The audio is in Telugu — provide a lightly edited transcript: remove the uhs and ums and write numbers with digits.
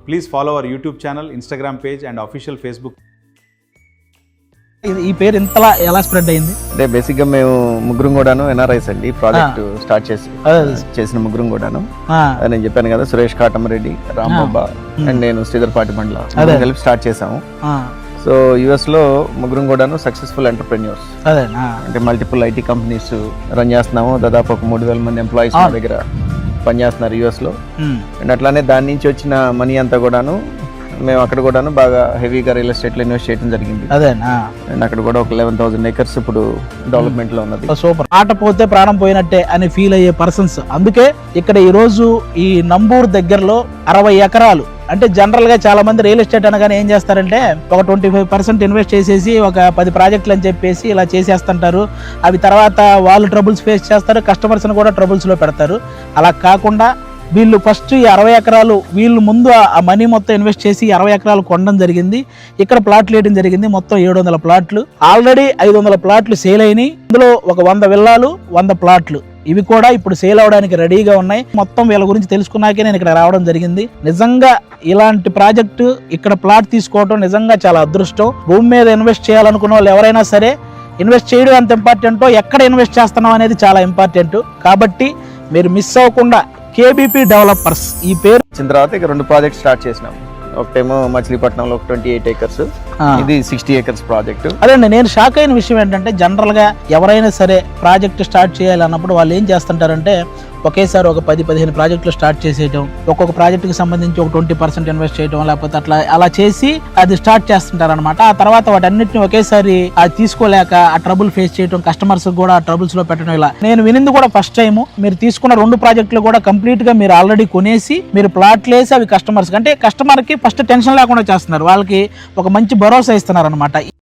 Please follow our YouTube channel, Instagram page and official Facebook. ఈ పేరు ఇంతలా ఎలా స్ప్రెడ్ అయింది అంటే బేసిక్గా మేము ముగ్గురం కూడాను ఎన్ఆర్ఐస్ అండి. ప్రాజెక్ట్ స్టార్ట్ చేసిన ముగ్గురం కూడాను. నేను చెప్పాను కదా, సురేష్ కాటమరెడ్డి, రాంబాబా అండ్ నేను శ్రీధర్పాటి బండ్ల కలిపి స్టార్ట్ చేసాము. సో యుఎస్ లో ముగ్గురం కూడాను సక్సెస్ఫుల్ ఎంటర్ప్రెన్యూర్స్. అంటే మల్టిపుల్ ఐటీ కంపెనీస్ రన్ చేస్తున్నాము. దాదాపు ఒక 3,000 మంది ఎంప్లాయీస్ మా దగ్గర పనిచేస్తున్నారు యుఎస్ లో. అండ్ అట్లానే దాని నుంచి వచ్చిన మనీ అంతా కూడాను మేము అక్కడ కూడాను బాగా హెవీగా రియల్ ఎస్టేట్ లో ఇన్వెస్ట్ చేయడం జరిగింది. అండ్ అక్కడ కూడా ఒక 11,000 acres ఇప్పుడు డెవలప్మెంట్ లో ఉన్నది. సూపర్. ఆట పోతే ప్రాణం పోయినట్టే అని ఫీల్ అయ్యే పర్సన్స్. అందుకే ఇక్కడ ఈ రోజు ఈ నంబూరు దగ్గరలో 60 ఎకరాలు, అంటే జనరల్ గా చాలా మంది రియల్ ఎస్టేట్ అనగానే ఏం చేస్తారంటే ఒక 25% ఇన్వెస్ట్ చేసేసి ఒక 10 ప్రాజెక్టులు అని చెప్పేసి ఇలా చేసేస్తుంటారు. అవి తర్వాత వాళ్ళు ట్రబుల్స్ ఫేస్ చేస్తారు, కస్టమర్స్ ని కూడా ట్రబుల్స్ లో పెడతారు. అలా కాకుండా వీళ్ళు ఫస్ట్ ఈ 60 ఎకరాలు వీళ్ళు ముందు ఆ మనీ మొత్తం ఇన్వెస్ట్ చేసి 60 ఎకరాలు కొనడం జరిగింది. ఇక్కడ ప్లాట్లు వేయడం జరిగింది. మొత్తం 700 ప్లాట్లు. ఆల్రెడీ 500 ప్లాట్లు సేల్ అయినాయి. ఇందులో ఒక 100 విల్లాలు, 100 ప్లాట్లు ఇవి కూడా ఇప్పుడు సేల్ అవడానికి రెడీగా ఉన్నాయి. మొత్తం వీళ్ళ గురించి తెలుసుకున్నాకే నేను ఇక్కడ రావడం జరిగింది. నిజంగా ఇలాంటి ప్రాజెక్టు ఇక్కడ ప్లాట్ తీసుకోవడం నిజంగా చాలా అదృష్టం. భూమి మీద ఇన్వెస్ట్ చేయాలనుకున్న వాళ్ళు ఎవరైనా సరే ఇన్వెస్ట్ చేయడం ఎంత ఇంపార్టెంటో ఎక్కడ ఇన్వెస్ట్ చేస్తున్నాం అనేది చాలా ఇంపార్టెంట్. కాబట్టి మీరు మిస్ అవ్వకుండా కేబీపీ డెవలపర్స్ ఈ పేరు వచ్చిన తర్వాత ఇక 2 ప్రాజెక్ట్ స్టార్ట్ చేసినాం. ఒకటేమో మచిలీపట్నంలో 28 acres, ఇది 60 acres ప్రాజెక్ట్. అదేండి, నేను షాక్ అయిన విషయం ఏంటంటే జనరల్ గా ఎవరైనా సరే ప్రాజెక్ట్ స్టార్ట్ చేయాలి అన్నప్పుడు వాళ్ళు ఏం చేస్తుంటారంటే ఒకేసారి ఒక 10-15 ప్రాజెక్టులు స్టార్ట్ చేసేయడం, ఒక్కొక్క ప్రాజెక్టుకి సంబంధించి ఒక 20% ఇన్వెస్ట్ చేయడం, లేకపోతే అలా చేసి అది స్టార్ట్ చేస్తుంటారు అనమాట. ఆ తర్వాత వాటన్నిటిని ఒకేసారి అది తీసుకోలేక ఆ ట్రబుల్ ఫేస్ చేయడం, కస్టమర్స్ కూడా ట్రబుల్స్ లో పెట్టడం. ఇలా నేను వినింది కూడా ఫస్ట్ టైం. మీరు తీసుకున్న 2 ప్రాజెక్టులు కూడా కంప్లీట్ గా మీరు ఆల్రెడీ కొనేసి మీరు ప్లాట్లు వేసి అవి కస్టమర్స్ అంటే కస్టమర్ కి ఫస్ట్ టెన్షన్ లేకుండా చేస్తున్నారు. వాళ్ళకి ఒక మంచి భరోసా ఇస్తున్నారు అనమాట.